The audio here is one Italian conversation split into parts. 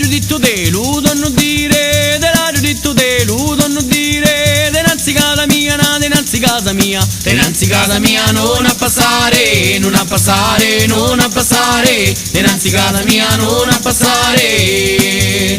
giudizio de ludo non dire, della giudizio de ludo non dire, denanzi casa mia, na denanzi casa mia, denanzi casa mia non a passare, non a passare, non a passare, denanzi casa mia non a passare.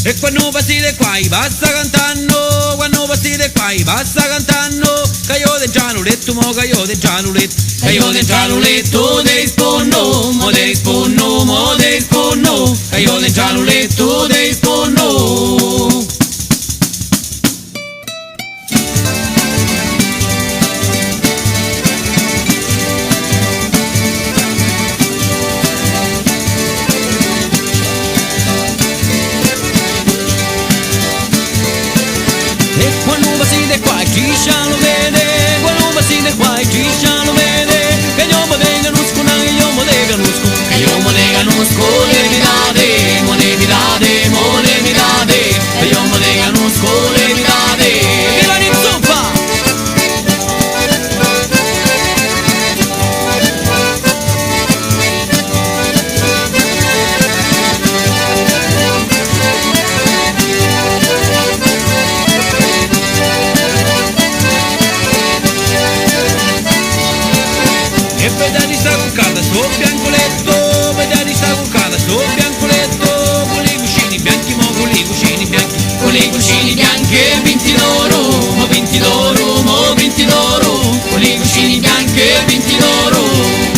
E quando passite qua basta cantando, quando passite qua basta cantando, che io del gianuletto, mo che io del gianuletto, che io del gianuletto te rispondo, mo te rispondo, mo te rispondo, che io del gianuletto te rispondo. Ciscia lo vede, quando passite qua Ciscia lo vede, che io mo te conosco, che io mo te conosco, che io mo te conosco, le mi date, mo le mi date, mo le mi date, che io mo te conosco, le mi date. Che la rinzuppa! E vedete sta cuccata sto biancoletto, vedete sta cuccata sto biancoletto, con i cuscini bianchi, mo con i cuscini bianchi, con i cuscini bianchi e vinti d'oro, mo vinti d'oro, mo vinti d'oro, con i cuscini bianchi e vinti d'oro.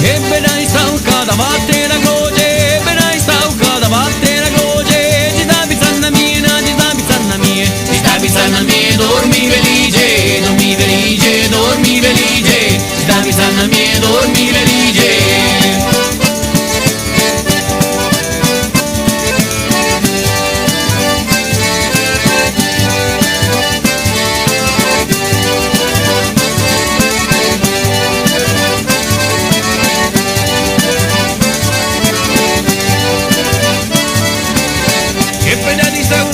E vedrai sta urcata, batte la croce, vedrai sta urcata, batte la croce, ci sta pizzando a mia, ci sta pizzando a mia, ci sta pizzando a mia, dormi felice, dormi felice, dormi felice, ci sta pizzando a mia, dormi felice. E vedete sta